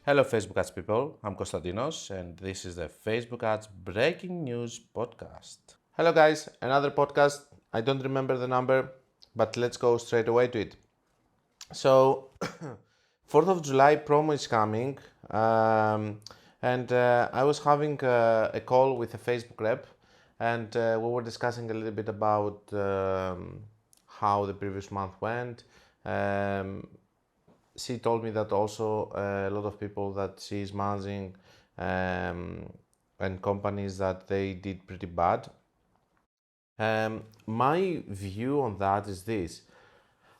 Hello, Facebook ads people. I'm Konstantinos, and this is the Facebook ads breaking news podcast. Hello, guys. Another podcast. I don't remember the number, but let's go straight away to it. So, 4th of July promo is coming, and I was having a call with a Facebook rep, and we were discussing a little bit about how the previous month went. She told me that also a lot of people that she's managing and companies that they did pretty bad. My view on that is this.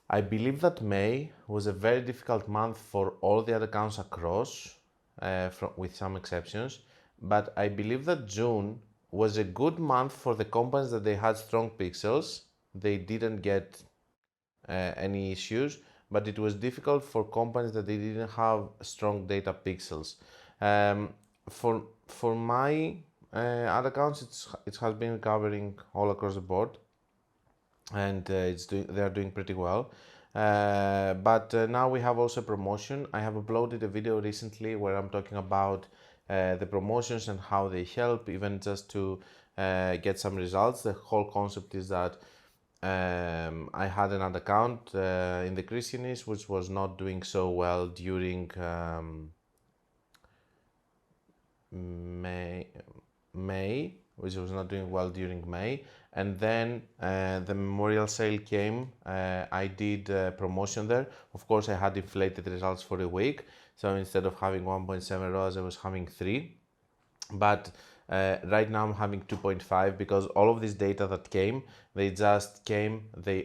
I believe that May was a very difficult month for all the other accounts across, with some exceptions, but I believe that June was a good month for the companies that they had strong pixels. They didn't get any issues, but it was difficult for companies that they didn't have strong data pixels. For my ad accounts, it has been recovering all across the board, and they are doing pretty well. But now we have also a promotion. I have uploaded a video recently where I'm talking about the promotions and how they help, even just to get some results. The whole concept is that I had an ad account in the Christianist which was not doing so well during May, which was not doing well during May, and then the memorial sale came. I did promotion there. Of course, I had inflated results for a week, so instead of having 1.7 ROAS, I was having 3. But right now I'm having 2.5 because all of this data that came, they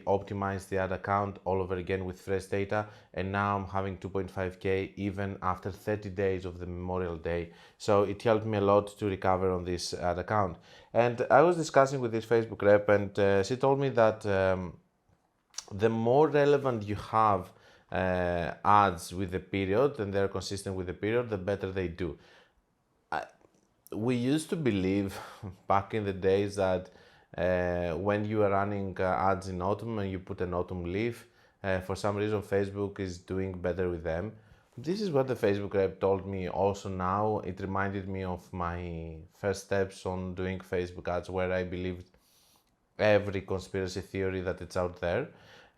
optimized the ad account all over again with fresh data, and now I'm having 2.5k even after 30 days of the Memorial Day. So it helped me a lot to recover on this ad account. And I was discussing with this Facebook rep, and she told me that the more relevant you have ads with the period and they're consistent with the period, the better they do. We used to believe back in the days that when you are running ads in autumn and you put an autumn leaf, for some reason Facebook is doing better with them. This is what the Facebook rep told me also now. It reminded me of my first steps on doing Facebook ads, where I believed every conspiracy theory that it's out there.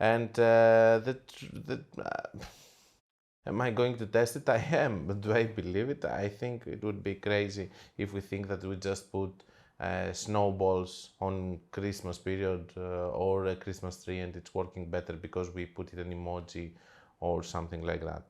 And am I going to test it? I am, but do I believe it? I think it would be crazy if we think that we just put snowballs on Christmas period or a Christmas tree and it's working better because we put it an emoji or something like that.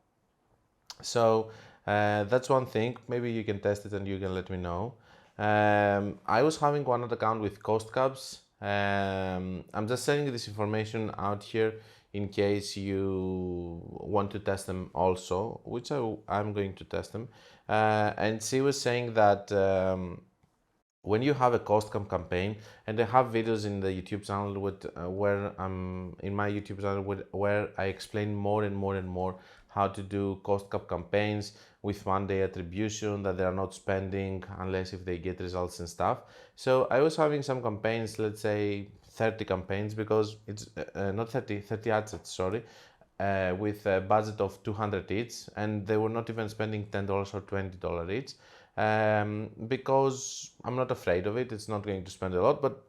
So that's one thing. Maybe you can test it and you can let me know. I was having one other account with cost caps. I'm just sending this information out here in case you want to test them also, which I'm going to test them. And she was saying that when you have a cost cap campaign, and I have videos in the YouTube channel where I'm in my YouTube channel where I explain more and more and more how to do cost cap campaigns with 1-day attribution, that they are not spending unless if they get results and stuff. So I was having some campaigns, let's say 30 campaigns, because it's not 30 assets, sorry, with a budget of 200 each, and they were not even spending $10 or $20 each, because I'm not afraid of it. It's not going to spend a lot, but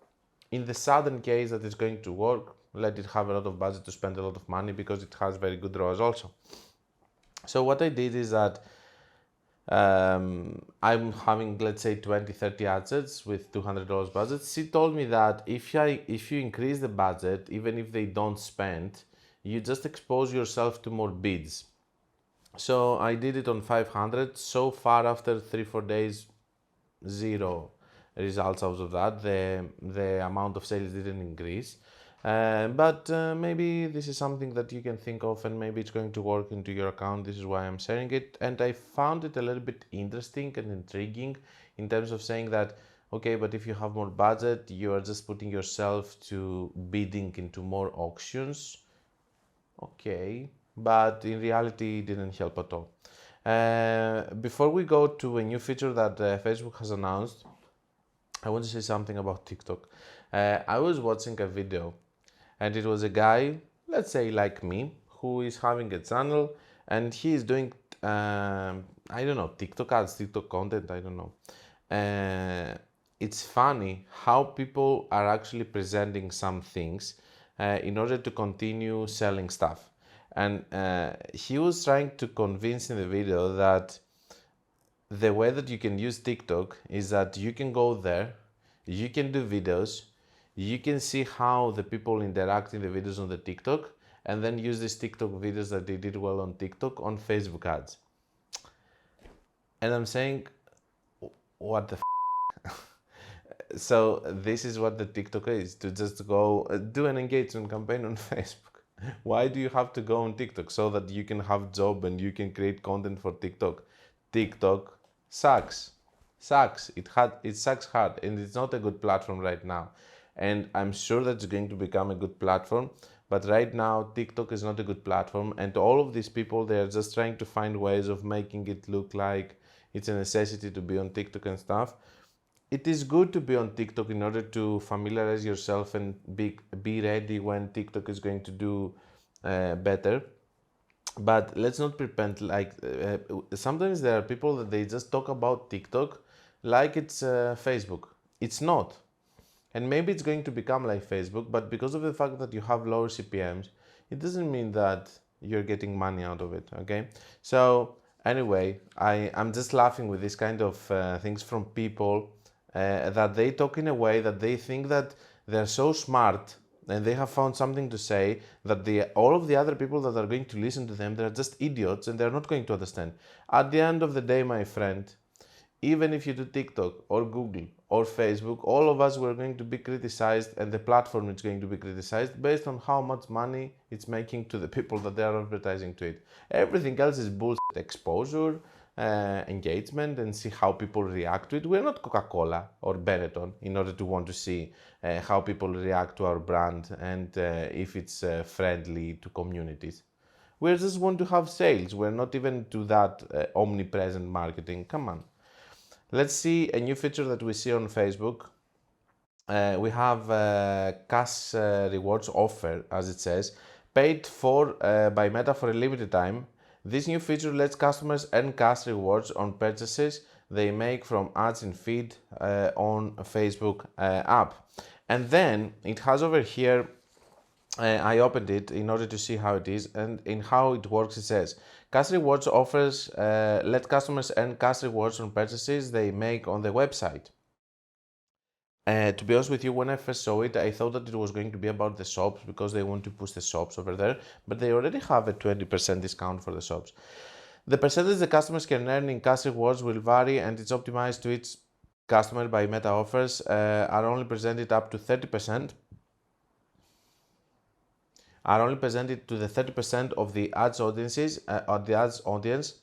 in the sudden case that it's going to work, let it have a lot of budget to spend a lot of money, because it has very good ROAS also. So what I did is that I'm having, let's say, 20-30 assets with $200 budget. She told me that if you increase the budget, even if they don't spend, you just expose yourself to more bids. So I did it on 500. So far, after 3-4 days, 0 results out of that. The amount of sales didn't increase. But maybe this is something that you can think of, and maybe it's going to work into your account. This is why I'm sharing it, and I found it a little bit interesting and intriguing in terms of saying that, okay, but if you have more budget, you are just putting yourself to bidding into more auctions. Okay, but in reality, it didn't help at all. Before we go to a new feature that Facebook has announced, I want to say something about TikTok. I was watching a video, and it was a guy, let's say like me, who is having a channel, and he is doing I don't know, TikTok ads, TikTok content, I don't know. It's funny how people are actually presenting some things in order to continue selling stuff. And he was trying to convince in the video that the way that you can use TikTok is that you can go there, you can do videos, you can see how the people interact in the videos on the TikTok, and then use these TikTok videos that they did well on TikTok on Facebook ads. And I'm saying, what the So this is what the TikTok is, to just go do an engagement campaign on Facebook. Why do you have to go on TikTok? So that you can have job and you can create content for TikTok. TikTok sucks. It sucks hard, and it's not a good platform right now. And I'm sure that it's going to become a good platform, but right now TikTok is not a good platform, and all of these people, they are just trying to find ways of making it look like it's a necessity to be on TikTok and stuff. It is good to be on TikTok in order to familiarize yourself and be ready when TikTok is going to do better. But let's not pretend like sometimes there are people that they just talk about TikTok like it's Facebook. It's not. And maybe it's going to become like Facebook, but because of the fact that you have lower CPMs, it doesn't mean that you're getting money out of it, okay? So anyway, I'm just laughing with this kind of things from people that they talk in a way that they think that they're so smart and they have found something to say that all of the other people that are going to listen to them, they're just idiots and they're not going to understand. At the end of the day, my friend, even if you do TikTok or Google or Facebook, all of us were going to be criticized, and the platform is going to be criticized based on how much money it's making to the people that they are advertising to it. Everything else is bullshit. Exposure, engagement, and see how people react to it. We're not Coca-Cola or Benetton in order to want to see how people react to our brand and if it's friendly to communities. We just want to have sales. We're not even to that omnipresent marketing. Come on. Let's see a new feature that we see on Facebook. We have cash rewards offer, as it says, paid for by Meta for a limited time. This new feature lets customers earn cash rewards on purchases they make from ads in feed on Facebook app. And then it has over here, I opened it in order to see how it is, and in how it works it says, cash rewards offers let customers earn cash rewards on purchases they make on the website. To be honest with you, when I first saw it, I thought that it was going to be about the shops because they want to push the shops over there, but they already have a 20% discount for the shops. The percentage the customers can earn in cash rewards will vary, and it's optimized to each customer by Meta offers are only presented up to 30%. Are only presented to the 30% of the ads audiences, the ads audience.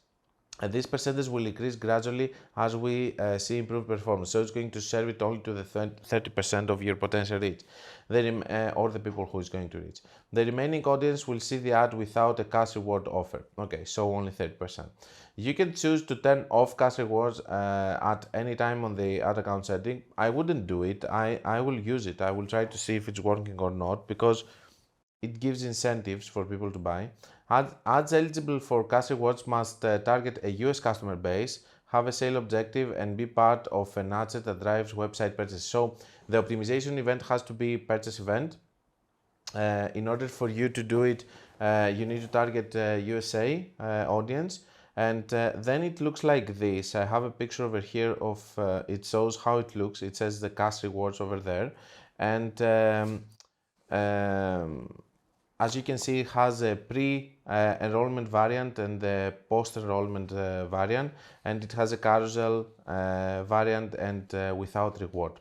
And this percentage will increase gradually as we see improved performance. So it's going to serve it only to the 30% of your potential reach, or the people who is going to reach. The remaining audience will see the ad without a cash reward offer. Okay, so only 30%. You can choose to turn off cash rewards at any time on the ad account setting. I wouldn't do it. I will use it. I will try to see if it's working or not, because it gives incentives for people to buy. Ads eligible for cash rewards must target a US customer base, have a sale objective, and be part of an ad set that drives website purchase. So the optimization event has to be purchase event. In order for you to do it, you need to target USA audience, and then it looks like this. I have a picture over here of it shows how it looks. It says the cash rewards over there, and as you can see, it has a pre-enrollment variant and a post-enrollment variant, and it has a carousel variant and without reward,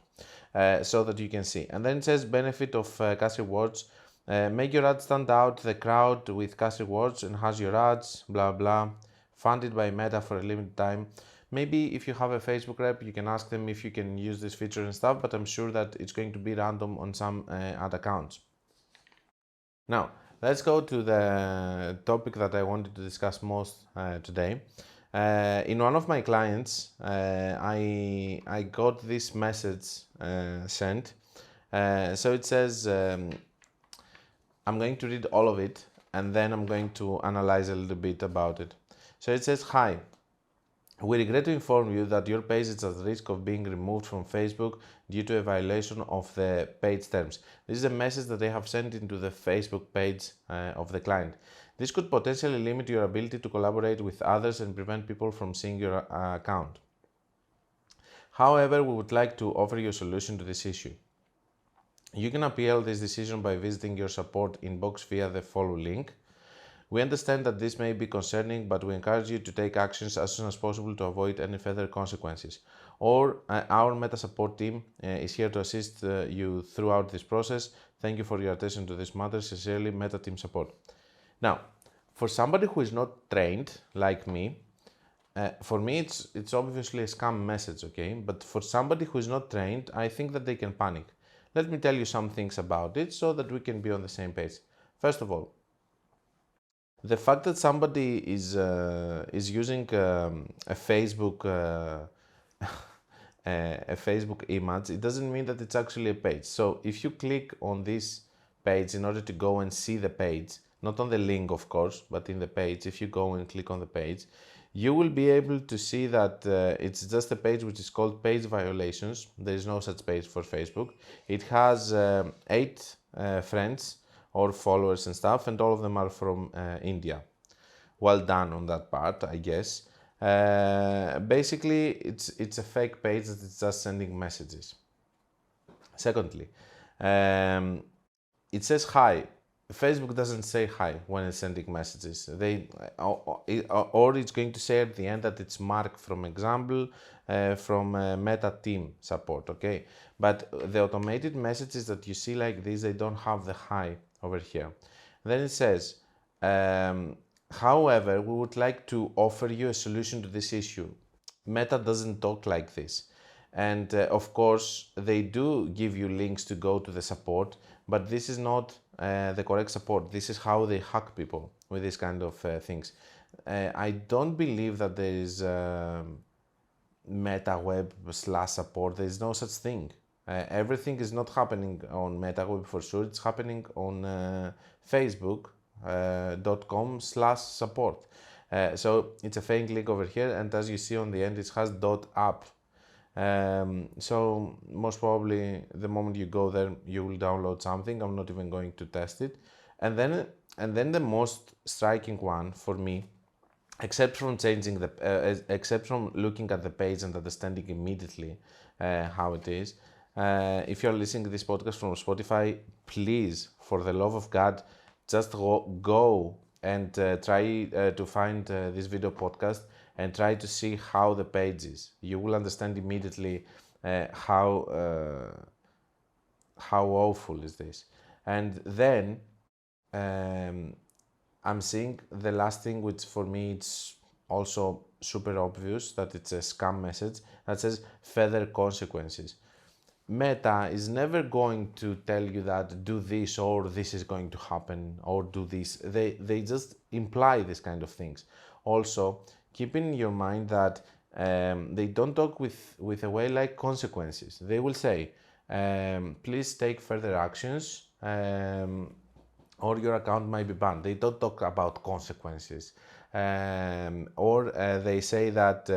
so that you can see. And then it says benefit of cash rewards. Make your ad stand out the crowd with cash rewards, enhance your ads, blah blah. Funded by Meta for a limited time. Maybe if you have a Facebook rep, you can ask them if you can use this feature and stuff, but I'm sure that it's going to be random on some ad accounts. Now, let's go to the topic that I wanted to discuss most today. In one of my clients, I got this message sent. So it says, I'm going to read all of it, and then I'm going to analyze a little bit about it. So it says, hi, we regret to inform you that your page is at risk of being removed from Facebook due to a violation of the page terms. This is a message that they have sent into the Facebook page of the client. This could potentially limit your ability to collaborate with others and prevent people from seeing your account. However, we would like to offer you a solution to this issue. You can appeal this decision by visiting your support inbox via the follow link. We understand that this may be concerning, but we encourage you to take actions as soon as possible to avoid any further consequences. Our Meta support team is here to assist you throughout this process. Thank you for your attention to this matter. Sincerely, Meta team support. Now, for somebody who is not trained like me, for me it's obviously a scam message, okay? But for somebody who is not trained, I think that they can panic. Let me tell you some things about it so that we can be on the same page. First of all, the fact that somebody is using a Facebook a Facebook image, it doesn't mean that it's actually a page. So if you click on this page in order to go and see the page, not on the link of course, but in the page, if you go and click on the page, you will be able to see that it's just a page which is called page violations. There is no such page for Facebook. It has 8 friends or followers and stuff, and all of them are from India. Well done on that part, I guess. Basically, it's a fake page that is just sending messages. Secondly, it says hi. Facebook doesn't say hi when it's sending messages. Or it's going to say at the end that it's Mark from example from Meta team support, okay? But the automated messages that you see like this, they don't have the hi over here. Then it says, however, we would like to offer you a solution to this issue. Meta doesn't talk like this. And of course, they do give you links to go to the support, but this is not the correct support. This is how they hack people with these kind of things. I don't believe that there is MetaWeb/support. There is no such thing. Everything is not happening on MetaWeb for sure. It's happening on Facebook.com/support. So it's a fake link over here, and as you see on the end, it has .app. So most probably the moment you go there, you will download something. I'm not even going to test it. And then the most striking one for me, except from except from looking at the page and understanding immediately how it is. If you're listening to this podcast from Spotify, please, for the love of God, just go and try to find this video podcast and try to see how the page is. You will understand immediately how awful is this. And then I'm seeing the last thing, which for me it's also super obvious that it's a scam message that says further consequences. Meta is never going to tell you that do this or this is going to happen or do this. They just imply this kind of things. Also, keep in your mind that they don't talk with a way like consequences. They will say, please take further actions or your account might be banned. They don't talk about consequences. Or they say that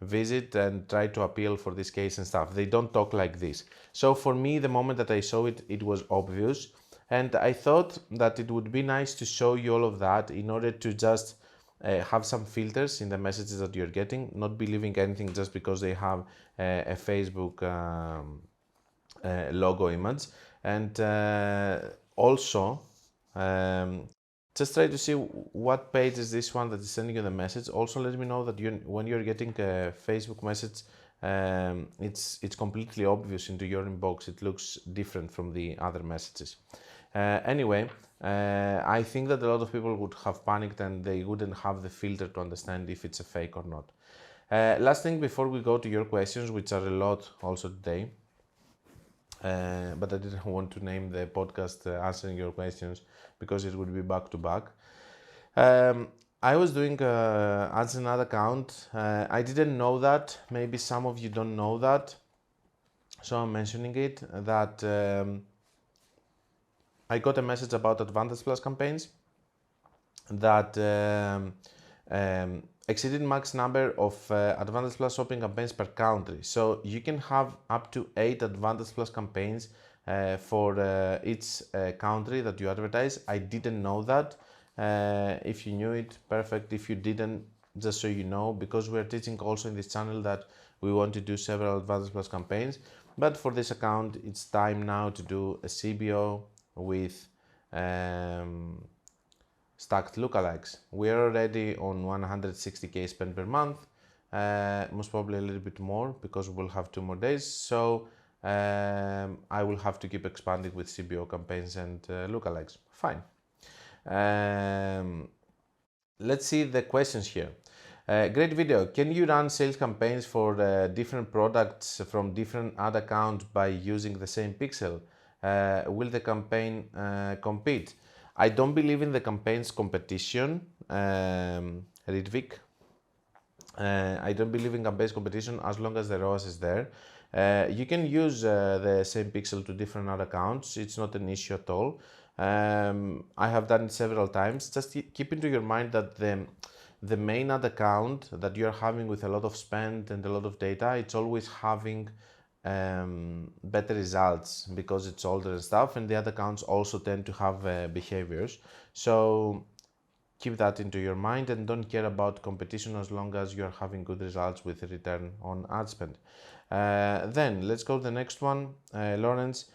visit and try to appeal for this case and stuff. They don't talk like this. So for me, the moment that I saw it, it was obvious. And I thought that it would be nice to show you all of that in order to just have some filters in the messages that you're getting, not believing anything just because they have a Facebook logo image. And also, just try to see what page is this one that is sending you the message. Also, let me know that when you're getting a Facebook message, it's completely obvious into your inbox. It looks different from the other messages. Anyway, I think that a lot of people would have panicked and they wouldn't have the filter to understand if it's a fake or not. Last thing before we go to your questions, which are a lot also today, but I didn't want to name the podcast answering your questions because it would be back to back. I was doing answering another account. I didn't know that. Maybe some of you don't know that. So I'm mentioning it, that I got a message about Advantage Plus campaigns that exceeded max number of Advantage Plus shopping campaigns per country. So you can have up to 8 Advantage Plus campaigns for each country that you advertise. I didn't know that. If you knew it, perfect. If you didn't, just so you know, because we are teaching also in this channel that we want to do several Advantage Plus campaigns. But for this account, it's time now to do a CBO with stacked lookalikes. We are already on 160k spend per month, most probably a little bit more because we'll have 2 more days. So I will have to keep expanding with CBO campaigns and lookalikes. Fine. Let's see the questions here. Great video. Can you run sales campaigns for different products from different ad accounts by using the same pixel? Will the campaign compete? I don't believe in the campaigns competition, Ridvik. I don't believe in campaigns competition as long as the ROAS is there. You can use the same pixel to different ad accounts. It's not an issue at all. I have done it several times. Just keep into your mind that the main ad account that you're having with a lot of spend and a lot of data, it's always having better results because it's older and stuff, and the other accounts also tend to have behaviors. So keep that into your mind and don't care about competition as long as you're having good results with return on ad spend. Then let's go to the next one. Lawrence,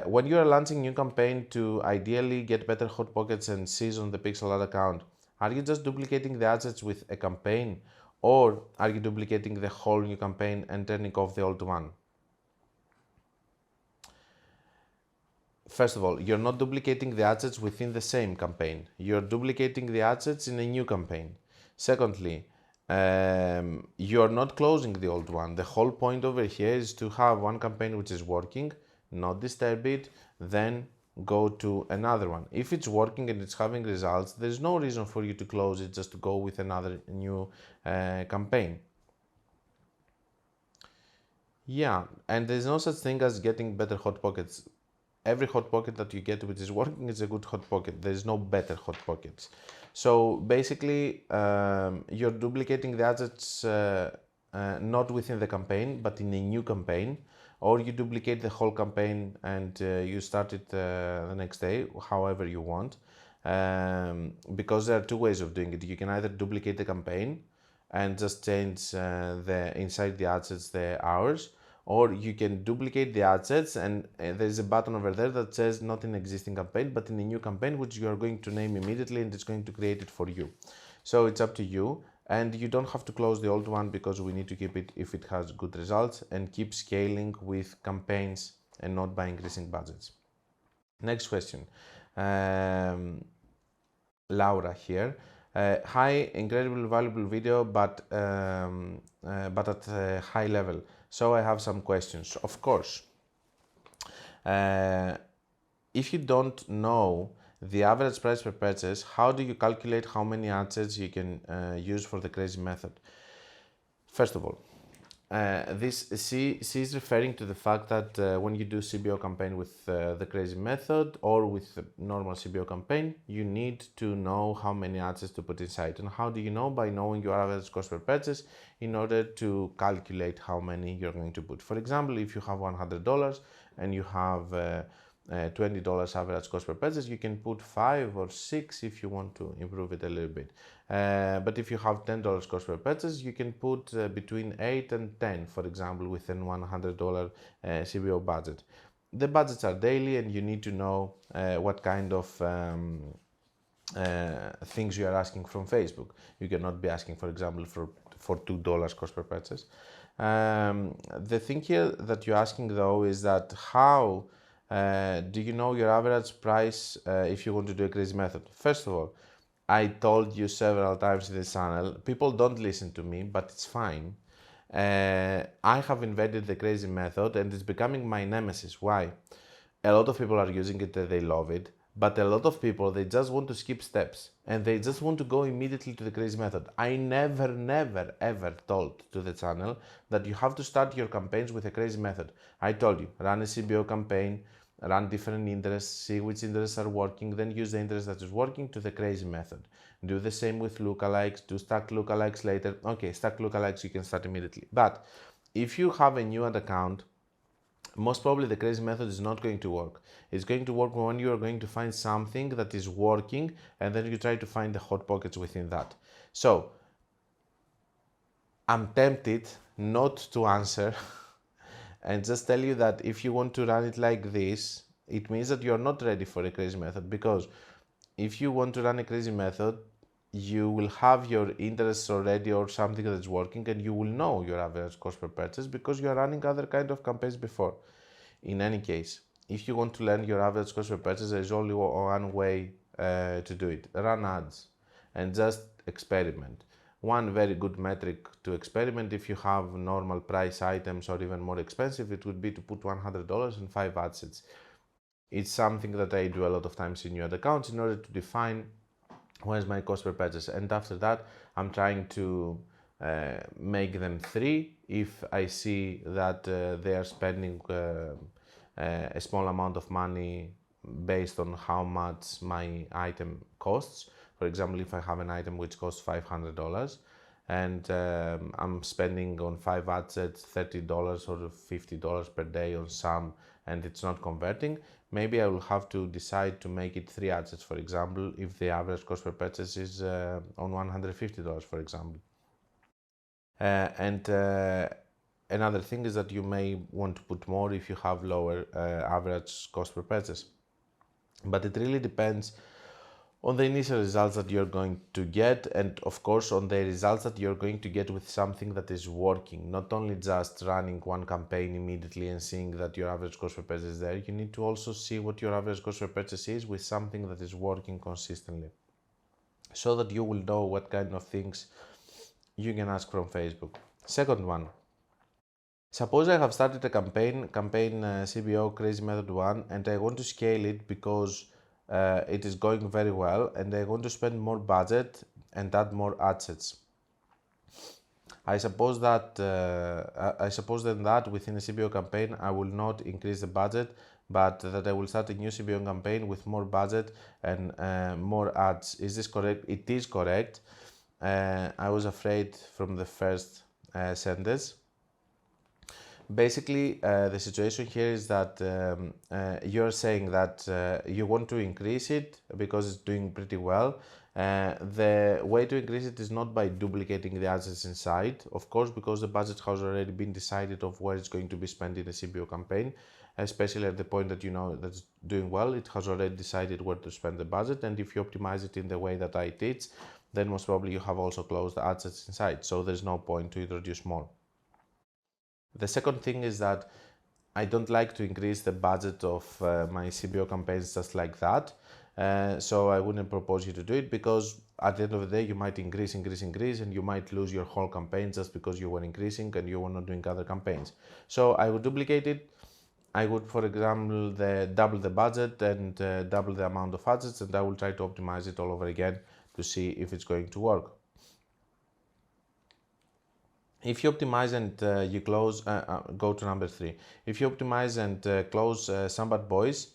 when you are launching new campaign to ideally get better hot pockets and seize on the pixel ad account, are you just duplicating the assets with a campaign, or are you duplicating the whole new campaign and turning off the old one? First of all, you're not duplicating the assets within the same campaign. You're duplicating the assets in a new campaign. Secondly, you're not closing the old one. The whole point over here is to have one campaign which is working, not disturb it, then go to another one. If it's working and it's having results, there's no reason for you to close it just to go with another new campaign. Yeah, and there's no such thing as getting better hot pockets. Every hot pocket that you get which is working is a good hot pocket. There is no better hot pockets. So basically, you're duplicating the assets not within the campaign, but in a new campaign, or you duplicate the whole campaign and you start it the next day, however you want. Because there are 2 ways of doing it. You can either duplicate the campaign and just change inside the assets the hours, or you can duplicate the assets and there's a button over there that says not in existing campaign but in a new campaign, which you are going to name immediately and it's going to create it for you. So it's up to you, and you don't have to close the old one because we need to keep it if it has good results and keep scaling with campaigns and not by increasing budgets. Next question. Laura here. Hi, incredibly valuable video, but at a high level. So I have some questions. Of course, if you don't know the average price per purchase, how do you calculate how many ad sets you can use for the crazy method? First of all, she is referring to the fact that when you do CBO campaign with the crazy method or with the normal CBO campaign, you need to know how many ad sets to put inside. And how do you know? By knowing your average cost per purchase in order to calculate how many you're going to put. For example, if you have $100 and you have $20 average cost per purchase, you can put 5 or 6 if you want to improve it a little bit. But if you have $10 cost per purchase, you can put between 8 and 10, for example, within $100 CBO budget. The budgets are daily and you need to know what kind of things you are asking from Facebook. You cannot be asking, for example, for $2 cost per purchase. The thing here that you're asking though is that how do you know your average price if you want to do a crazy method? First of all, I told you several times in this channel, people don't listen to me, but it's fine. I have invented the crazy method and it's becoming my nemesis. Why? A lot of people are using it and they love it, but a lot of people, they just want to skip steps and they just want to go immediately to the crazy method. I never ever told to the channel that you have to start your campaigns with a crazy method. I told you, run a CBO campaign, run different interests, see which interests are working, then use the interest that is working to the crazy method. Do the same with lookalikes, do stacked lookalikes later. Okay, stacked lookalikes you can start immediately. But if you have a new ad account, most probably the crazy method is not going to work. It's going to work when you are going to find something that is working and then you try to find the hot pockets within that. So I'm tempted not to answer and just tell you that if you want to run it like this, it means that you're not ready for a crazy method, because if you want to run a crazy method, you will have your interests already or something that's working, and you will know your average cost per purchase because you are running other kind of campaigns before. In any case, if you want to learn your average cost per purchase, there is only one way to do it. Run ads and just experiment. One very good metric to experiment, if you have normal price items or even more expensive, it would be to put $100 and 5 ad sets. It's something that I do a lot of times in new ad accounts in order to define where's my cost per purchase. And after that, I'm trying to make them 3 if I see that they are spending a small amount of money based on how much my item costs. For example, if I have an item which costs $500 and I'm spending on 5 ad sets $30 or $50 per day on some, and it's not converting, maybe I will have to decide to make it 3 ad sets, for example, if the average cost per purchase is on $150, for example. And another thing is that you may want to put more if you have lower average cost per purchase. But it really depends on the initial results that you're going to get, and of course on the results that you're going to get with something that is working, not only just running one campaign immediately and seeing that your average cost per purchase is there. You need to also see what your average cost per purchase is with something that is working consistently, so that you will know what kind of things you can ask from Facebook. Second one, suppose I have started a campaign CBO Crazy Method 1, and I want to scale it because it is going very well and I want to spend more budget and add more ad sets. I suppose then that within a CBO campaign I will not increase the budget, but that I will start a new CBO campaign with more budget and more ads. Is this correct? It is correct. I was afraid from the first sentence. Basically, the situation here is that you're saying that you want to increase it because it's doing pretty well. The way to increase it is not by duplicating the assets inside, of course, because the budget has already been decided of where it's going to be spent in a CBO campaign, especially at the point that you know that it's doing well. It has already decided where to spend the budget, and if you optimize it in the way that I teach, then most probably you have also closed the assets inside, so there's no point to introduce more. The second thing is that I don't like to increase the budget of my CBO campaigns just like that. So I wouldn't propose you to do it, because at the end of the day you might increase and you might lose your whole campaign just because you were increasing and you were not doing other campaigns. So I would duplicate it. I would, for example, double the budget and double the amount of assets, and I will try to optimize it all over again to see if it's going to work. If you optimize and you close, go to number 3. If you optimize and close some bad boys,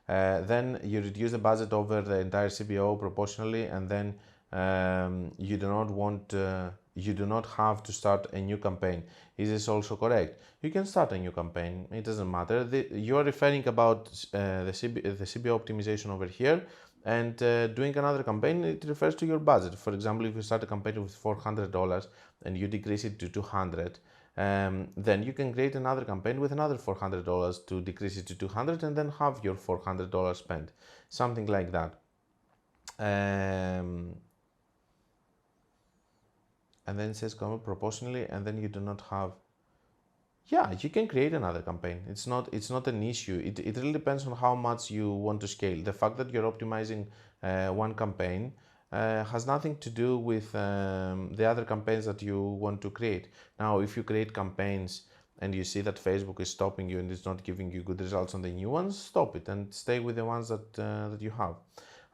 then you reduce the budget over the entire CBO proportionally, and then you do not have to start a new campaign. Is this also correct? You can start a new campaign. It doesn't matter. You are referring about the CBO optimization over here, and doing another campaign, it refers to your budget. For example, if you start a campaign with $400 and you decrease it to $200, then you can create another campaign with another $400 to decrease it to $200, and then have your $400 spent, something like that. And then it says come proportionally, and then you do not have. Yeah, you can create another campaign. It's not an issue. It really depends on how much you want to scale. The fact that you're optimizing one campaign has nothing to do with the other campaigns that you want to create. Now, if you create campaigns and you see that Facebook is stopping you and it's not giving you good results on the new ones, stop it and stay with the ones that you have.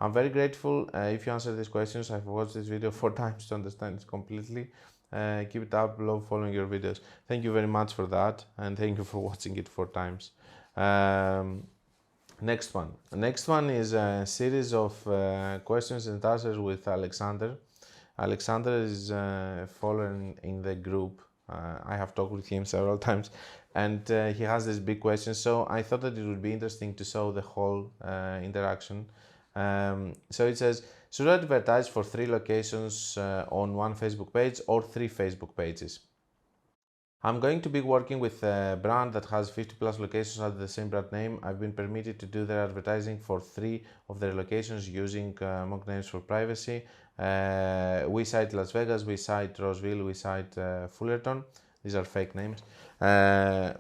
I'm very grateful if you answer these questions. I've watched this video 4 times to understand it completely. Keep it up, love following your videos. Thank you very much for that, and thank you for watching it 4 times. Next one. Next one is a series of questions and answers with Alexander. Alexander is following in the group. I have talked with him several times, and he has this big question. So I thought that it would be interesting to show the whole interaction. So it says, should I advertise for 3 locations on one Facebook page or 3 Facebook pages? I'm going to be working with a brand that has 50 plus locations under the same brand name. I've been permitted to do their advertising for 3 of their locations using mock names for privacy. We cite Las Vegas, we cite Roseville, we cite Fullerton. These are fake names.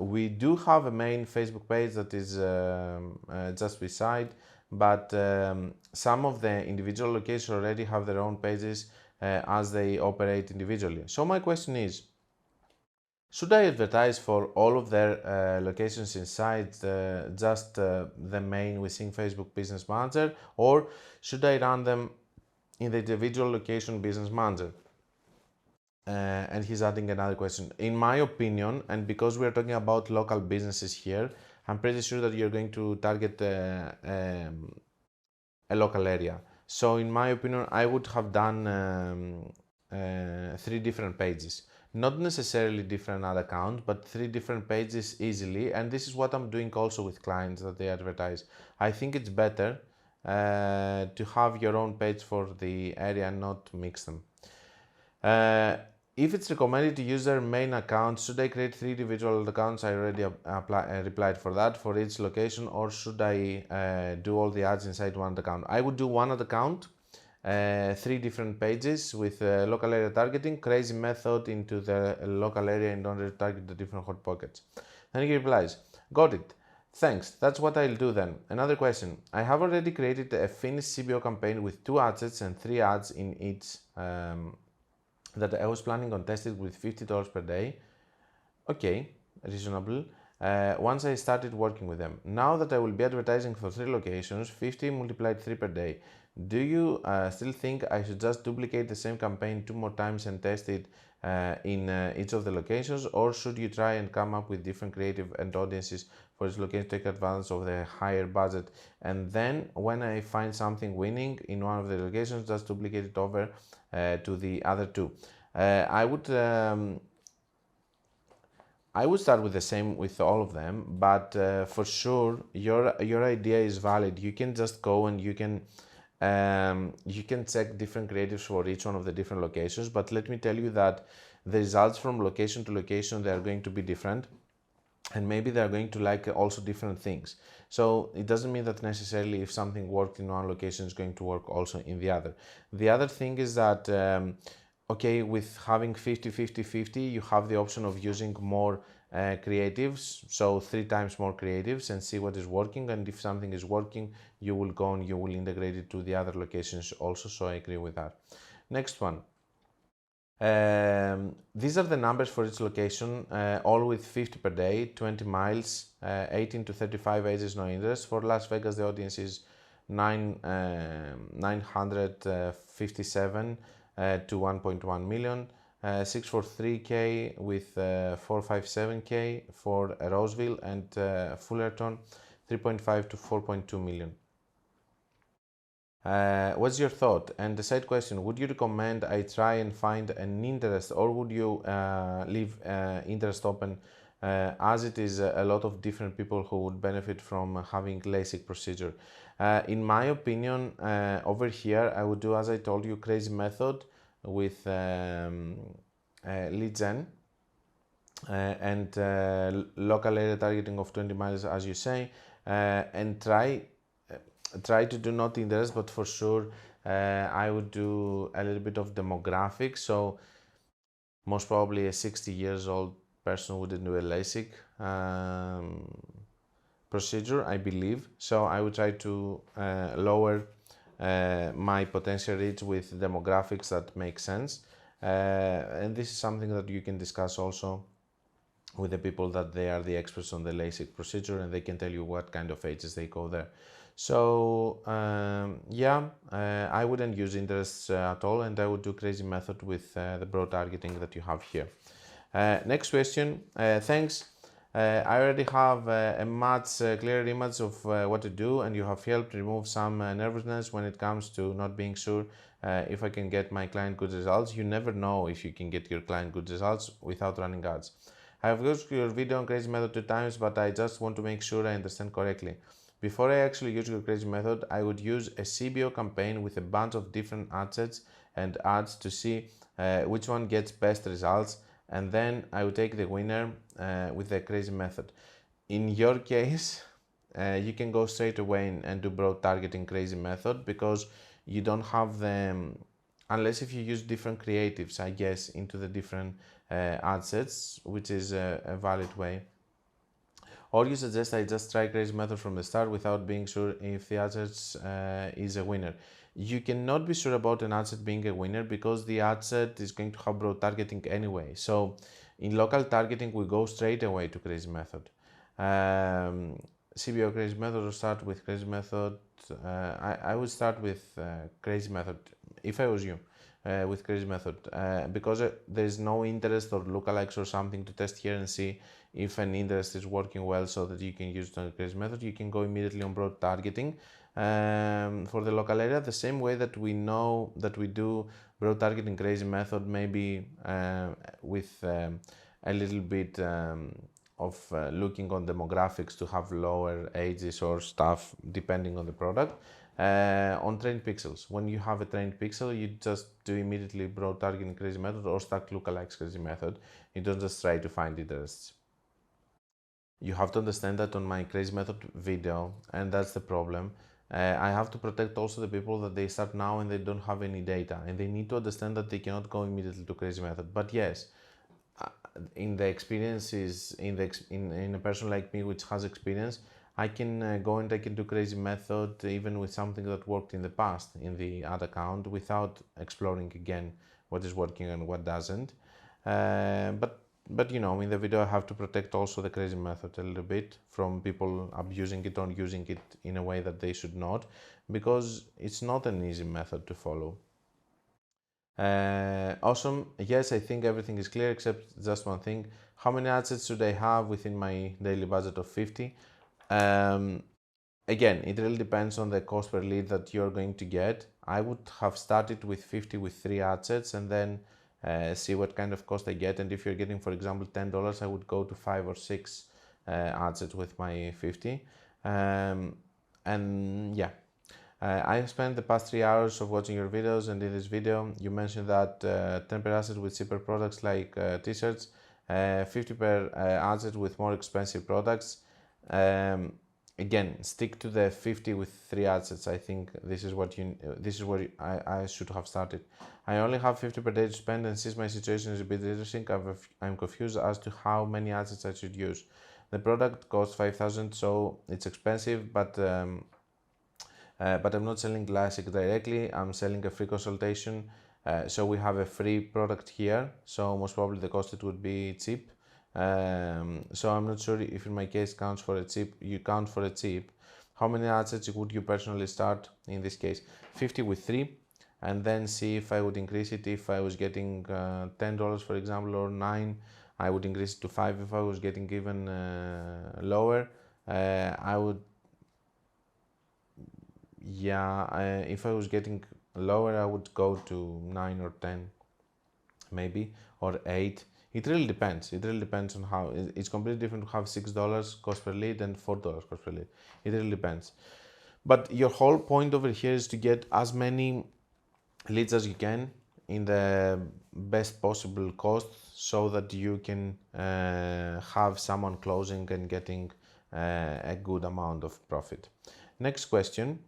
We do have a main Facebook page that is just beside, but some of the individual locations already have their own pages as they operate individually. So my question is, should I advertise for all of their locations inside just the main Wishing Facebook Business Manager, or should I run them in the individual location Business Manager? And he's adding another question. In my opinion, and because we're talking about local businesses here, I'm pretty sure that you're going to target a local area. So in my opinion, I would have done 3 different pages. Not necessarily different ad account, but 3 different pages easily. And this is what I'm doing also with clients that they advertise. I think it's better to have your own page for the area and not mix them. If it's recommended to use their main account, should I create 3 individual accounts? I already replied for that for each location, or should I do all the ads inside one account? I would do one ad account, 3 different pages with local area targeting, crazy method into the local area in order to target the different hot pockets. Then he replies, got it. Thanks, that's what I'll do then. Another question. I have already created a finished CBO campaign with 2 ad sets and 3 ads in each that I was planning on testing with $50 per day. Okay, reasonable. Once I started working with them. Now that I will be advertising for 3 locations, 50 multiplied 3 per day. Do you still think I should just duplicate the same campaign 2 more times and test it in each of the locations, or should you try and come up with different creative and audiences for each location to take advantage of the higher budget, and then when I find something winning in one of the locations, just duplicate it over to the other 2? I would start with the same with all of them, but for sure your idea is valid. You can just go and you can check different creatives for each one of the different locations, but let me tell you that the results from location to location, they are going to be different, and maybe they're going to like also different things. So it doesn't mean that necessarily if something worked in one location is going to work also in the other. The other thing is that okay, with having 50-50-50, you have the option of using more creatives, so 3 times more creatives, and see what is working, and if something is working, you will go and you will integrate it to the other locations also. So I agree with that. Next one. These are the numbers for each location, all with 50 per day, 20 miles, 18 to 35 ages, no interest. For Las Vegas, the audience is 957 to 1.1 million, 643K with 457K for Roseville, and Fullerton 3.5 to 4.2 million. What's your thought? And the side question, would you recommend I try and find an interest, or would you leave interest open, as it is a lot of different people who would benefit from having LASIK procedure? In my opinion, over here, I would do, as I told you, crazy method with lead gen and local area targeting of 20 miles, as you say, and try to do not interest, but for sure I would do a little bit of demographics. So most probably a 60 years old person wouldn't do a LASIK procedure, I believe. So I would try to lower my potential reach with demographics that make sense, and this is something that you can discuss also with the people that they are the experts on the LASIK procedure, and they can tell you what kind of ages they go there. So I wouldn't use interests at all, and I would do crazy method with the broad targeting that you have here. Next question. Thanks. I already have a much clearer image of what to do, and you have helped remove some nervousness when it comes to not being sure if I can get my client good results. You never know if you can get your client good results without running ads. I have watched your video on crazy method 2 times, but I just want to make sure I understand correctly. Before I actually use your crazy method, I would use a CBO campaign with a bunch of different ad sets and ads to see which one gets best results, and then I would take the winner with the crazy method. In your case, you can go straight away and do broad targeting crazy method because you don't have the unless if you use different creatives, I guess, into the different ad sets, which is a valid way. Or you suggest I just try crazy method from the start without being sure if the ad set is a winner. You cannot be sure about an ad set being a winner because the ad set is going to have broad targeting anyway. So in local targeting, we go straight away to crazy method. CBO crazy method or start with crazy method. I would start with crazy method if I was you. With crazy method because there is no interest or lookalikes or something to test here and see if an interest is working well so that you can use the crazy method. You can go immediately on broad targeting for the local area, the same way that we know that we do broad targeting crazy method, maybe with a little bit of looking on demographics to have lower ages or stuff depending on the product. On trained pixels, when you have a trained pixel, you just do immediately broad targeting crazy method or stack lookalikes crazy method. You don't just try to find interests. You have to understand that on my crazy method video, and that's the problem. I have to protect also the people that they start now and they don't have any data, and they need to understand that they cannot go immediately to crazy method. But yes, in the experiences in a person like me which has experience, I can go and I can do crazy method even with something that worked in the past in the ad account without exploring again what is working and what doesn't. But you know, in the video I have to protect also the crazy method a little bit from people abusing it or using it in a way that they should not, because it's not an easy method to follow. Awesome. Yes, I think everything is clear except just one thing. How many assets should I have within my daily budget of 50? Again, it really depends on the cost per lead that you're going to get. I would have started with 50 with 3 assets and then see what kind of cost I get. And if you're getting, for example, $10, I would go to 5 or 6 assets with my 50. And yeah. I spent the past 3 hours of watching your videos, and in this video you mentioned that 10 per asset with cheaper products like t-shirts, 50 per asset with more expensive products. Again, stick to the 50 with 3 assets. I think this is what I should have started. I only have 50 per day to spend, and since my situation is a bit interesting, I'm confused as to how many assets I should use. The product costs 5,000, so it's expensive, but I'm not selling LASIK directly. I'm selling a free consultation. So we have a free product here. So most probably the cost it would be cheap. So I'm not sure if in my case counts for a cheap. You count for a cheap. How many assets would you personally start in this case? 50 with 3, and then see if I would increase it. If I was getting $10, for example, or 9, I would increase it to 5. If I was getting even lower, I would, yeah, if I was getting lower, I would go to 9 or 10, maybe, or 8. It really depends. It really depends on how. It's completely different to have $6 cost per lead and $4 cost per lead. It really depends. But your whole point over here is to get as many leads as you can in the best possible cost so that you can have someone closing and getting a good amount of profit. Next question.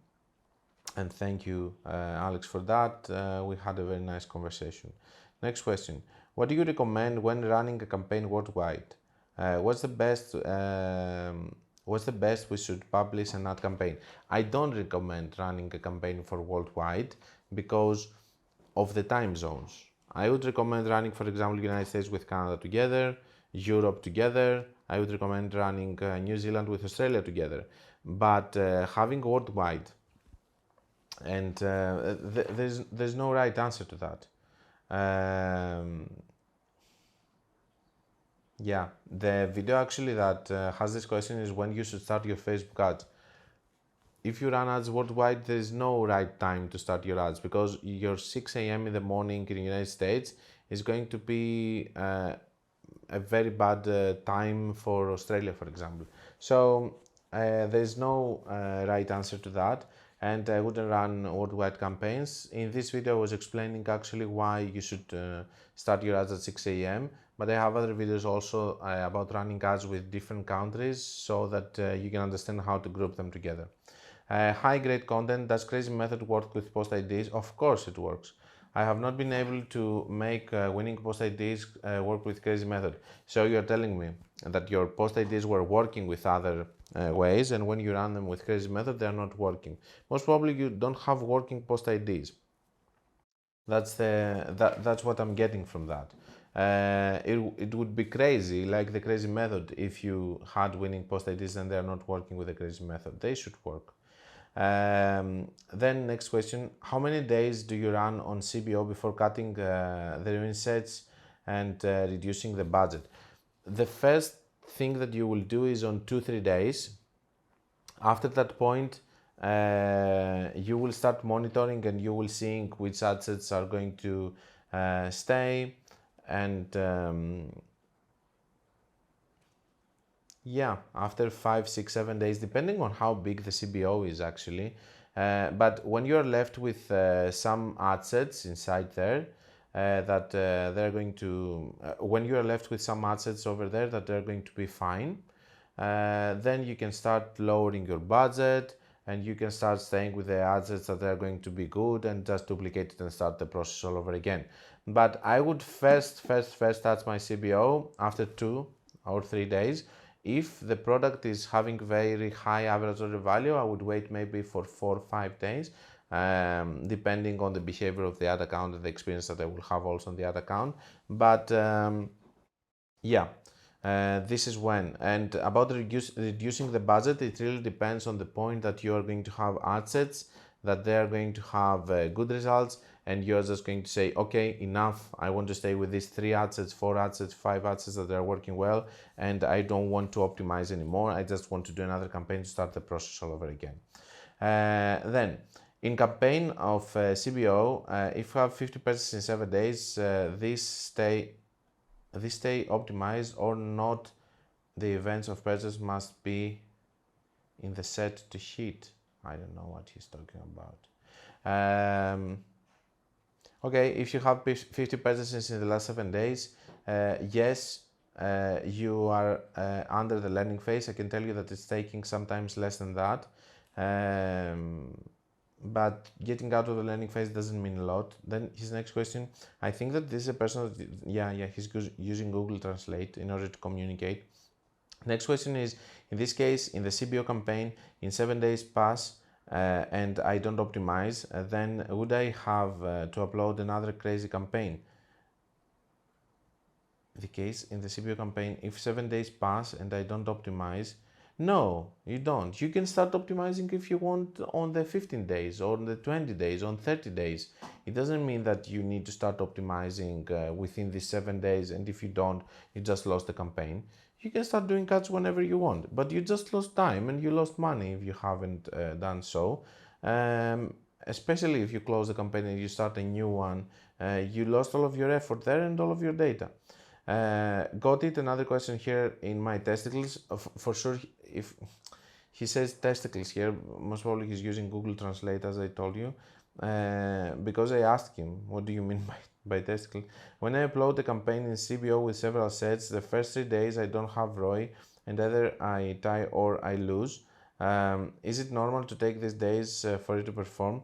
And thank you, Alex, for that. We had a very nice conversation. Next question. What do you recommend when running a campaign worldwide? What's the best we should publish an ad campaign? I don't recommend running a campaign for worldwide because of the time zones. I would recommend running, for example, United States with Canada together, Europe together. I would recommend running New Zealand with Australia together. But having worldwide, and there's no right answer to that. Yeah, the video actually that has this question is when you should start your Facebook ads. If you run ads worldwide, there is no right time to start your ads because your 6 a.m. in the morning in the United States is going to be a very bad time for Australia, for example. So there's no right answer to that, and I wouldn't run worldwide campaigns. In this video, I was explaining actually why you should start your ads at 6 a.m. But I have other videos also about running ads with different countries so that you can understand how to group them together. High grade content. Does Crazy Method work with post IDs? Of course it works. I have not been able to make winning post IDs work with Crazy Method. So you're telling me that your post IDs were working with other ways, and when you run them with Crazy Method, they're not working. Most probably you don't have working post IDs. That's what I'm getting from that. It would be crazy, like the Crazy Method, if you had winning post IDs and they're not working with the Crazy Method. They should work. Then next question, how many days do you run on CBO before cutting the resets and reducing the budget? The first thing that you will do is on 2-3 days. After that point, you will start monitoring and you will see which assets are going to stay, and yeah, after 5, 6, 7 days, depending on how big the CBO is actually. But when you're left with some assets inside there, that they're going to, when you're left with some assets over there that they're going to be fine, then you can start lowering your budget and you can start staying with the assets that are going to be good and just duplicate it and start the process all over again. But I would first touch my CBO after 2 or 3 days. If the product is having very high average order value, I would wait maybe for 4 or 5 days, depending on the behavior of the ad account and the experience that I will have also on the ad account. But yeah, this is when. And about reducing the budget, it really depends on the point that you are going to have assets that they are going to have good results, and you're just going to say, okay, enough, I want to stay with these 3 assets, 4 assets, 5 assets that are working well, and I don't want to optimize anymore. I just want to do another campaign to start the process all over again. Then in campaign of CBO, if you have 50 purchases in 7 days, these stay optimized or not. The events of purchase must be in the set to hit. I don't know what he's talking about. Okay, if you have 50 purchases in the last 7 days, yes, you are under the learning phase. I can tell you that it's taking sometimes less than that. But getting out of the learning phase doesn't mean a lot. Then his next question, I think that this is a person that, yeah, he's using Google Translate in order to communicate. Next question is, in this case, in the CBO campaign, in 7 days pass and I don't optimize, then would I have to upload another crazy campaign? The case in the CBO campaign, if 7 days pass and I don't optimize, no, you don't. You can start optimizing if you want on the 15 days or on the 20 days, on 30 days. It doesn't mean that you need to start optimizing within these 7 days, and if you don't, you just lost the campaign. You can start doing cuts whenever you want, but you just lost time and you lost money if you haven't done so. Especially if you close the campaign and you start a new one, you lost all of your effort there and all of your data. Got it. Another question here in my testicles. For sure, if he says testicles here, most probably he's using Google Translate, as I told you, because I asked him, what do you mean by testicle? When I upload a campaign in CBO with several sets, the first 3 days I don't have ROI and either I tie or I lose. Is it normal to take these days for it to perform?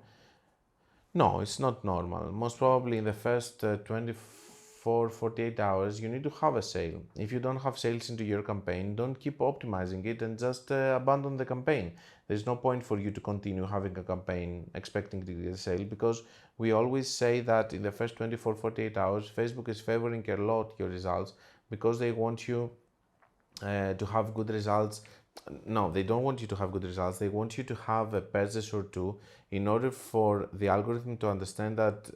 No, it's not normal. Most probably in the first 24-48 hours, you need to have a sale. If you don't have sales into your campaign, don't keep optimizing it and just abandon the campaign. There's no point for you to continue having a campaign expecting to get a sale, because we always say that in the first 24-48 hours, Facebook is favoring a lot your results because they want you to have good results no, they don't want you to have good results. They want you to have a purchase or two in order for the algorithm to understand that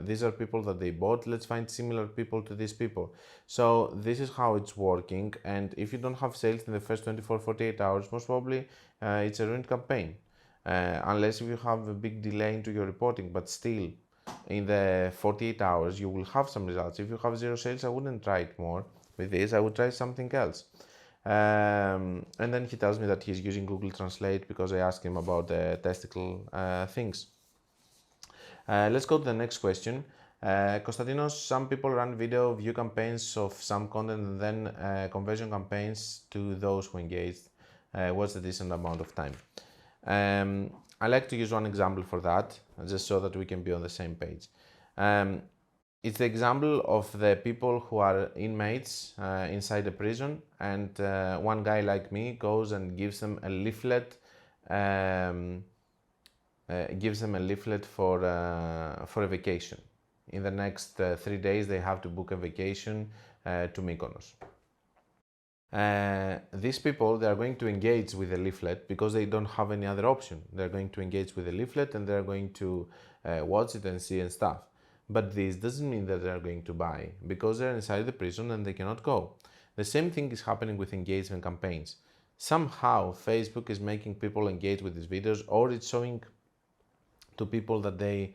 these are people that they bought. Let's find similar people to these people. So this is how it's working. And if you don't have sales in the first 24, 48 hours, most probably it's a ruined campaign. Unless if you have a big delay into your reporting, but still in the 48 hours you will have some results. If you have zero sales, I wouldn't try it more with this. I would try something else. And then he tells me that he's using Google Translate because I asked him about the testicle things. Let's go to the next question. Konstantinos, some people run video view campaigns of some content and then conversion campaigns to those who engaged. What's the decent amount of time? I like to use one example for that, just so that we can be on the same page. It's the example of the people who are inmates inside a prison, and one guy like me goes and gives them a leaflet, for a vacation. In the next 3 days, they have to book a vacation to Mykonos. These people, they are going to engage with the leaflet because they don't have any other option. They're going to engage with the leaflet and they're going to watch it and see and stuff. But this doesn't mean that they're going to buy because they're inside the prison and they cannot go. The same thing is happening with engagement campaigns. Somehow Facebook is making people engage with these videos, or it's showing to people that they,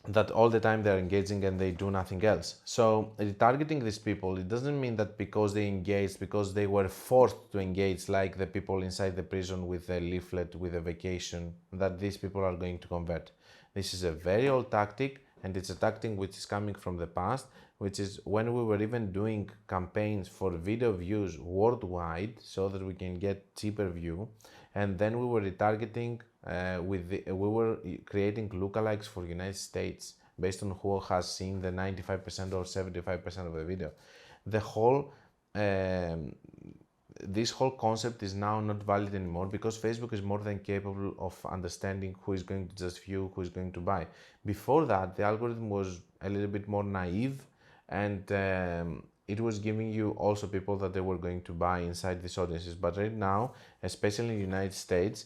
that all the time they're engaging and they do nothing else. So retargeting these people, it doesn't mean that because they engaged, because they were forced to engage like the people inside the prison with a leaflet, with a vacation, that these people are going to convert. This is a very old tactic, and it's a tactic which is coming from the past, which is when we were even doing campaigns for video views worldwide so that we can get cheaper view, and then we were retargeting we were creating lookalikes for United States based on who has seen the 95% or 75% of the video. The whole this whole concept is now not valid anymore because Facebook is more than capable of understanding who is going to just view, who is going to buy. Before that, the algorithm was a little bit more naive, and it was giving you also people that they were going to buy inside these audiences. But right now, especially in the United States,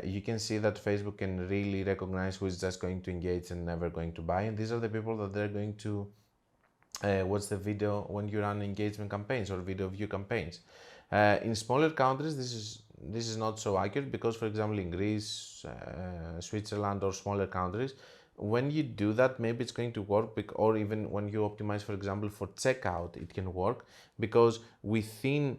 you can see that Facebook can really recognize who is just going to engage and never going to buy. And these are the people that they're going to watch the video when you run engagement campaigns or video view campaigns. In smaller countries, this is not so accurate because, for example, in Greece, Switzerland, or smaller countries, when you do that, maybe it's going to work, or even when you optimize, for example, for checkout, it can work because within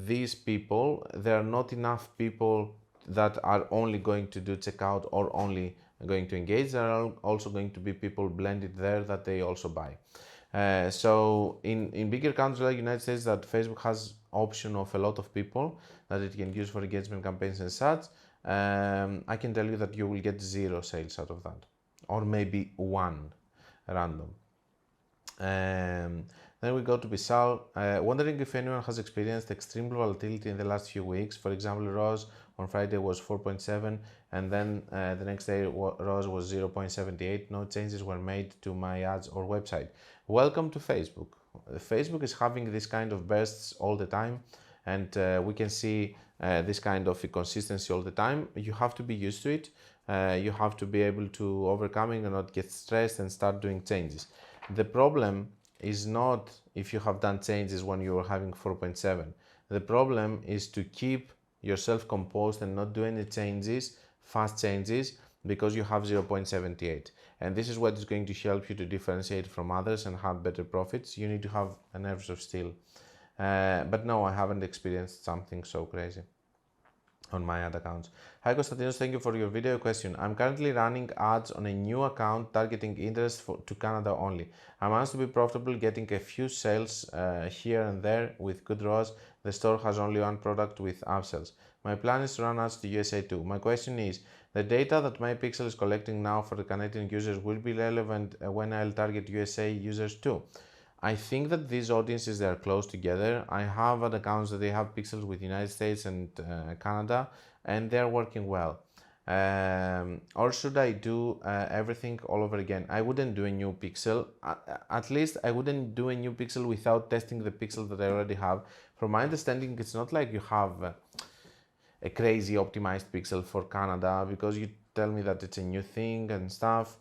these people, there are not enough people that are only going to do checkout or only going to engage. There are also going to be people blended there that they also buy. So in bigger countries like United States, that Facebook has option of a lot of people that it can use for engagement campaigns and such, I can tell you that you will get 0 sales out of that, or maybe 1 random. Then we go to Vishal, wondering if anyone has experienced extreme volatility in the last few weeks. For example, ROS on Friday was 4.7, and then the next day ROS was 0.78. No changes were made to my ads or website. Welcome to Facebook. Facebook is having this kind of bursts all the time, and we can see this kind of inconsistency all the time. You have to be used to it. You have to be able to overcome it and not get stressed and start doing changes. The problem is not if you have done changes when you were having 4.7. The problem is to keep yourself composed and not do any changes, fast changes, because you have 0.78. And this is what is going to help you to differentiate from others and have better profits. You need to have a nerves of steel. But no, I haven't experienced something so crazy on my ad accounts. Hi Konstantinos, thank you for your video question. I'm currently running ads on a new account targeting interest to Canada only. I managed to be profitable, getting a few sales here and there with good ROAS. The store has only one product with upsells. My plan is to run ads to USA too. My question is, the data that MyPixel is collecting now for the Canadian users will be relevant when I'll target USA users too. I think that these audiences, they are close together. I have ad accounts that they have pixels with United States and Canada, and they're working well. Or should I do everything all over again? I wouldn't do a new pixel. At least I wouldn't do a new pixel without testing the pixel that I already have. From my understanding, it's not like you have a crazy optimized pixel for Canada, because you tell me that it's a new thing and stuff.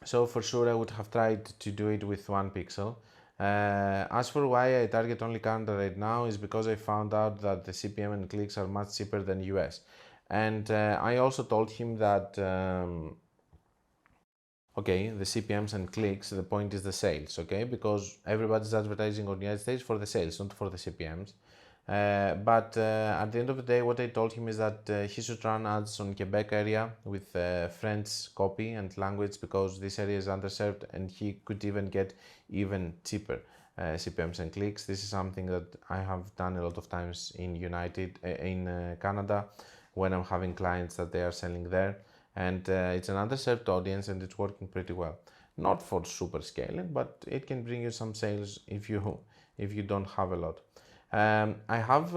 So for sure I would have tried to do it with one pixel. As for why I target only Canada right now is because I found out that the CPM and clicks are much cheaper than US. And I also told him that, okay, the CPMs and clicks, the point is the sales, okay? Because everybody's advertising on the United States for the sales, not for the CPMs. But at the end of the day, what I told him is that he should run ads on Quebec area with French copy and language, because this area is underserved, and he could even get even cheaper CPMs and clicks. This is something that I have done a lot of times in Canada, when I'm having clients that they are selling there, and it's an underserved audience and it's working pretty well. Not for super scaling, but it can bring you some sales if you don't have a lot. I have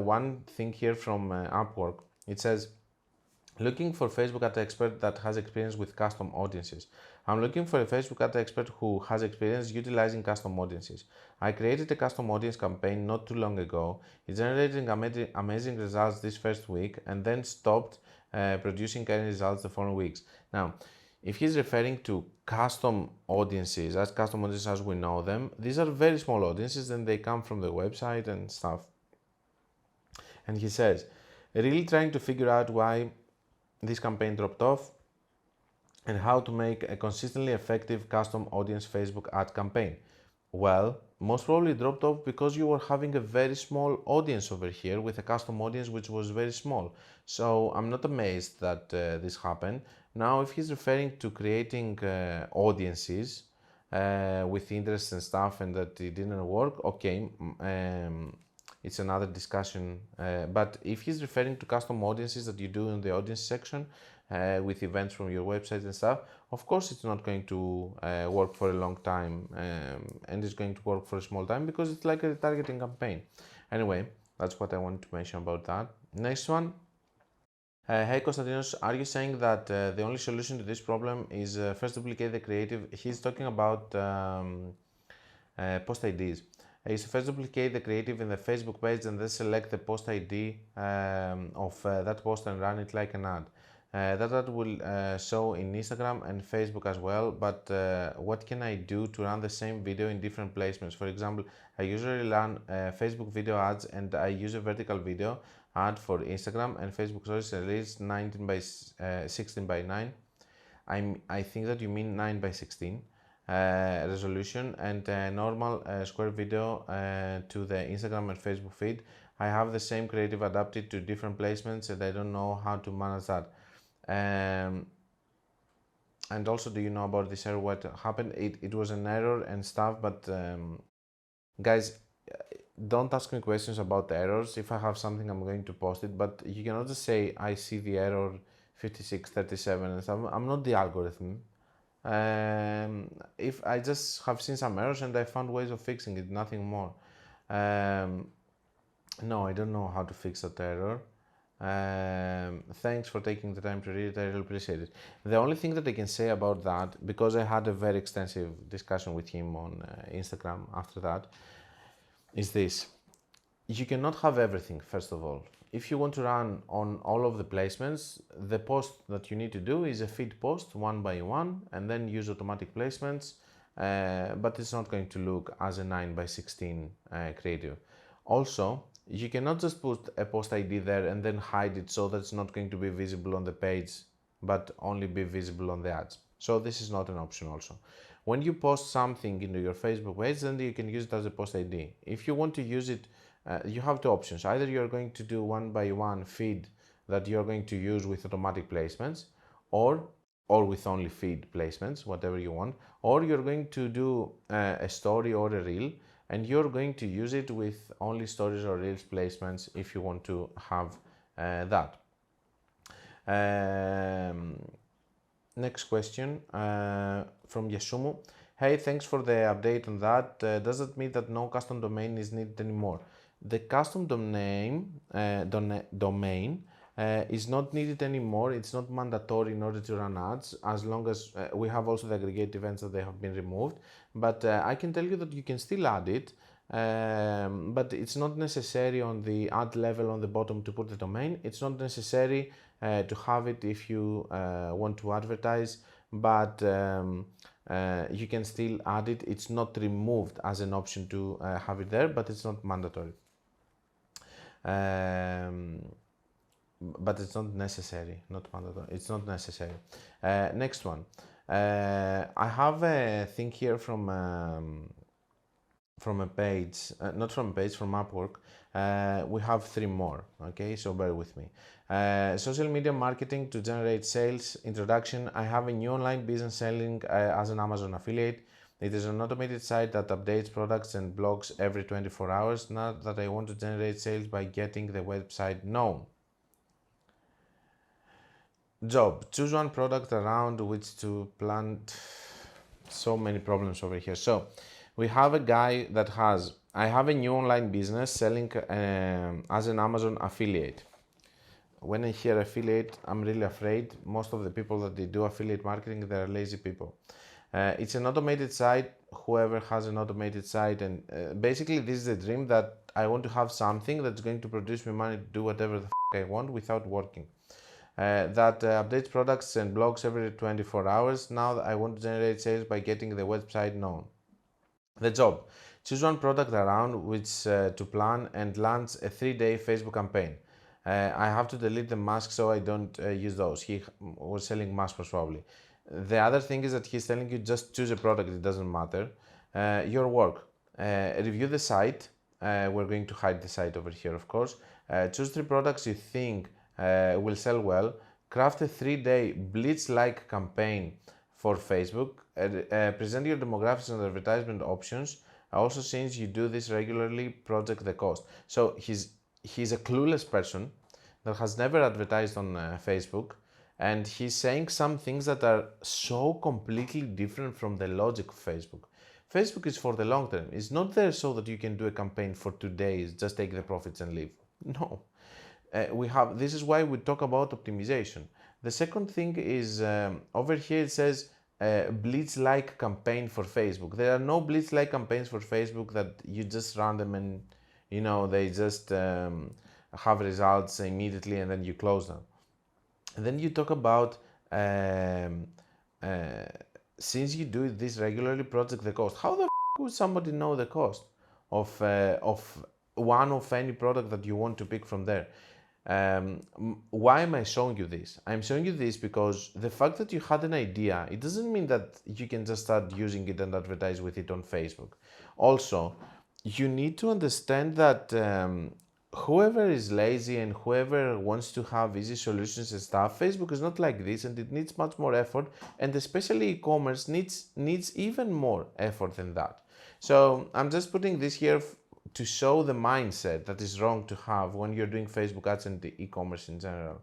one thing here from Upwork. It says, looking for Facebook ad expert that has experience with custom audiences. I'm looking for a Facebook ad expert who has experience utilizing custom audiences. I created a custom audience campaign not too long ago. It's generating amazing results this first week, and then stopped producing any results the following weeks. Now, if he's referring to custom audiences as we know them, these are very small audiences, and they come from the website and stuff. And he says, really trying to figure out why this campaign dropped off and how to make a consistently effective custom audience Facebook ad campaign. Well, most probably dropped off because you were having a very small audience over here with a custom audience which was very small. So I'm not amazed that this happened. Now, if he's referring to creating audiences with interests and stuff, and that it didn't work, okay, it's another discussion. But if he's referring to custom audiences that you do in the audience section with events from your website and stuff, of course it's not going to work for a long time, and it's going to work for a small time, because it's like a targeting campaign. Anyway, that's what I wanted to mention about that. Next one. Hey Konstantinos, are you saying that the only solution to this problem is first duplicate the creative? He's talking about post IDs. Is first duplicate the creative in the Facebook page and then select the post ID of that post and run it like an ad. That ad will show in Instagram and Facebook as well, but what can I do to run the same video in different placements? For example, I usually run Facebook video ads, and I use a vertical video ad for Instagram and Facebook stories, and it's 19 by 16 by 9. I think that you mean 9 by 16 resolution, and normal square video to the Instagram and Facebook feed. I have the same creative adapted to different placements, and I don't know how to manage that. And also, do you know about this error? What happened? It was an error and stuff, but guys, don't ask me questions about the errors. If I have something, I'm going to post it, but you cannot just say I see the error 5637 and stuff. I'm not the algorithm. If I just have seen some errors and I found ways of fixing it, nothing more. No, I don't know how to fix that error. Thanks for taking the time to read it, I really appreciate it. The only thing that I can say about that, because I had a very extensive discussion with him on Instagram after that, is this. You cannot have everything, first of all. If you want to run on all of the placements, the post that you need to do is a feed post one by one, and then use automatic placements, but it's not going to look as a 9 by 16 creative. Also, you cannot just put a post ID there and then hide it so that it's not going to be visible on the page, but only be visible on the ads. So this is not an option also. When you post something into your Facebook page, then you can use it as a post ID. If you want to use it, you have two options. Either you're going to do one by one feed that you're going to use with automatic placements, or with only feed placements, whatever you want, or you're going to do a story or a reel, and you're going to use it with only stories or reels placements if you want to have that. Next question from Yasumu. Hey, thanks for the update on that. Does that mean that no custom domain is needed anymore? The custom domain is not needed anymore. It's not mandatory in order to run ads, as long as we have also the aggregate events that they have been removed. But I can tell you that you can still add it, but it's not necessary on the ad level on the bottom to put the domain. It's not necessary to have it if you want to advertise, but you can still add it. It's not removed as an option to have it there, but it's not mandatory. But it's not necessary, not mandatory. It's not necessary. Next one. I have a thing here from a page, not from a page, from Upwork. We have 3 more, okay, so bear with me. Social media marketing to generate sales. Introduction. I have a new online business selling as an Amazon affiliate. It is an automated site that updates products and blogs every 24 hours. Now that I want to generate sales by getting the website known. Job. Choose one product around which to plant. So many problems over here. So we have a guy that has, I have a new online business selling as an Amazon affiliate. When I hear affiliate, I'm really afraid. Most of the people that they do affiliate marketing, they're lazy people. It's an automated site. Whoever has an automated site, and basically this is a dream that I want to have something that's going to produce me money to do whatever the I want without working. That updates products and blogs every 24 hours. Now I want to generate sales by getting the website known. The job. Choose one product around which to plan and launch a 3-day Facebook campaign. I have to delete the masks so I don't use those. He was selling masks probably. The other thing is that he's telling you just choose a product, it doesn't matter. Your work. Review the site. We're going to hide the site over here, of course. Choose 3 products you think will sell well. Craft a 3-day blitz-like campaign for Facebook. Present your demographics and advertisement options. Also, since you do this regularly, project the cost. So he's a clueless person that has never advertised on Facebook, and he's saying some things that are so completely different from the logic of Facebook. Facebook is for the long term. It's not there so that you can do a campaign for 2 days, just take the profits and leave. No. This is why we talk about optimization. The second thing is over here it says blitz-like campaign for Facebook. There are no blitz-like campaigns for Facebook that you just run them and they just have results immediately and then you close them. And then you talk about since you do this regularly, project the cost. How the would somebody know the cost of one of any product that you want to pick from there? Why am I showing you this? I'm showing you this because the fact that you had an idea, it doesn't mean that you can just start using it and advertise with it on Facebook. Also, you need to understand that whoever is lazy and whoever wants to have easy solutions and stuff, Facebook is not like this, and it needs much more effort, and especially e-commerce needs even more effort than that. So I'm just putting this here to show the mindset that is wrong to have when you're doing Facebook ads and the e-commerce in general.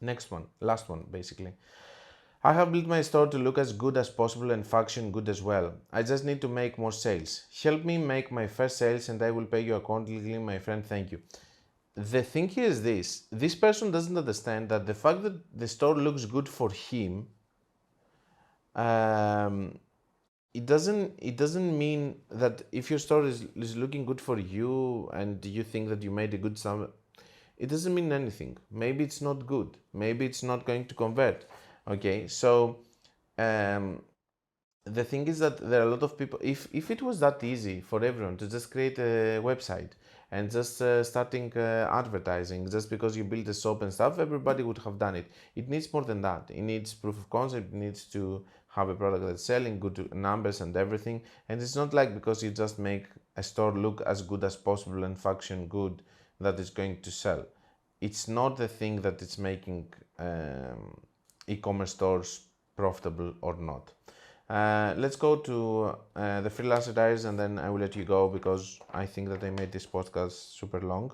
Next one, last one basically. I have built my store to look as good as possible and function good as well. I just need to make more sales. Help me make my first sales and I will pay you accordingly, my friend, thank you. The thing here is this person doesn't understand that the fact that the store looks good for him, it doesn't mean that if your store is looking good for you and you think that you made a good sum, it doesn't mean anything. Maybe it's not good. Maybe it's not going to convert. Okay, so the thing is that there are a lot of people, if it was that easy for everyone to just create a website and just starting advertising just because you build a shop and stuff, everybody would have done it. It needs more than that. It needs proof of concept, it needs to have a product that's selling, good numbers and everything. And it's not like because you just make a store look as good as possible and function good that it's going to sell. It's not the thing that it's making e-commerce stores profitable or not. Let's go to the Freelancer Diaries and then I will let you go because I think that I made this podcast super long.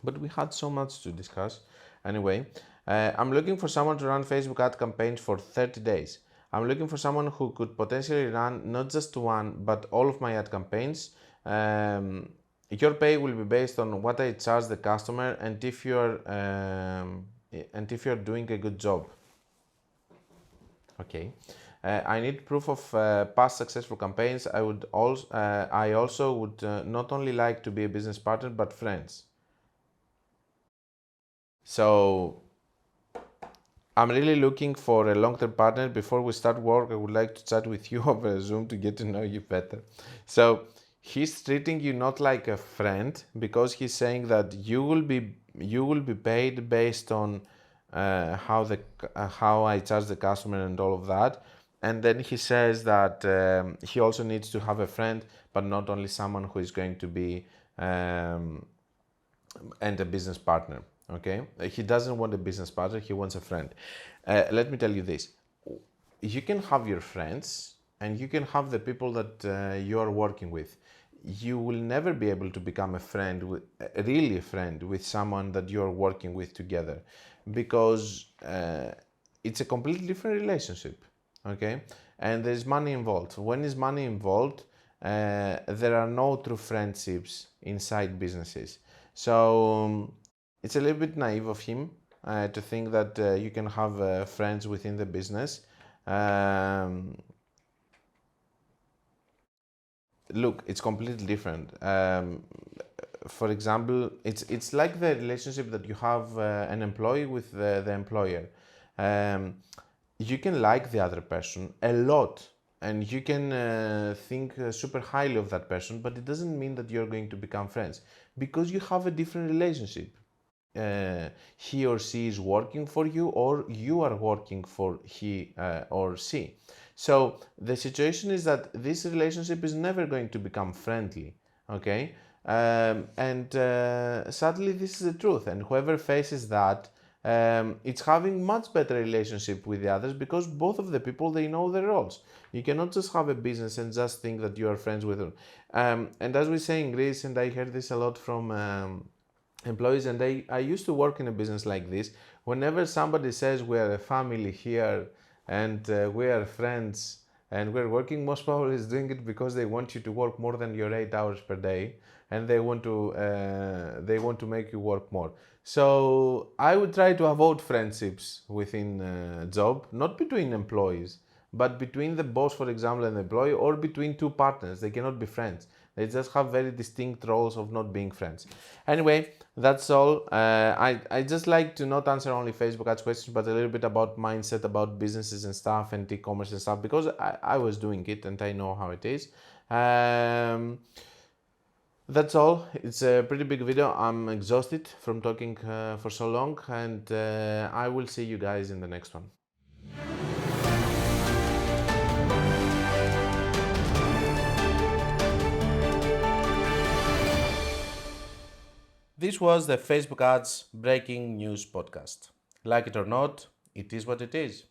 But we had so much to discuss. Anyway, I'm looking for someone to run Facebook ad campaigns for 30 days. I'm looking for someone who could potentially run not just one, but all of my ad campaigns. your pay will be based on what I charge the customer and if you're doing a good job. Okay. I need proof of past successful campaigns. I also would not only like to be a business partner, but friends. So I'm really looking for a long-term partner. Before we start work, I would like to chat with you over Zoom to get to know you better. So he's treating you not like a friend because he's saying that you will be paid based on how I charge the customer and all of that. And then he says that he also needs to have a friend, but not only someone who is going to be and a business partner. Okay, he doesn't want a business partner, he wants a friend. Let me tell you this: you can have your friends and you can have the people that you are working with. You will never be able to become really a friend with someone that you are working with together, because it's a completely different relationship. Okay, and there's money involved. When is money involved, there are no true friendships inside businesses. So it's a little bit naive of him to think that you can have friends within the business. Look, it's completely different. For example, it's like the relationship that you have an employee with the employer. You can like the other person a lot and you can think super highly of that person, but it doesn't mean that you're going to become friends because you have a different relationship. He or she is working for you or you are working for he or she. So the situation is that this relationship is never going to become friendly, okay? And sadly this is the truth, and whoever faces that, it's having much better relationship with the others because both of the people, they know their roles. You cannot just have a business and just think that you are friends with them. And as we say in Greece, and I heard this a lot from employees, and I used to work in a business like this. Whenever somebody says we are a family here and we are friends and we're working, most probably is doing it because they want you to work more than your 8 hours per day, and they want to make you work more. So I would try to avoid friendships within a job, not between employees, but between the boss, for example, and the employee, or between two partners. They cannot be friends. They just have very distinct roles of not being friends. Anyway, that's all. I just like to not answer only Facebook ads questions, but a little bit about mindset, about businesses and stuff, and e-commerce and stuff, because I was doing it and I know how it is. That's all. It's a pretty big video. I'm exhausted from talking for so long, and I will see you guys in the next one. This was the Facebook Ads Breaking News Podcast. Like it or not, it is what it is.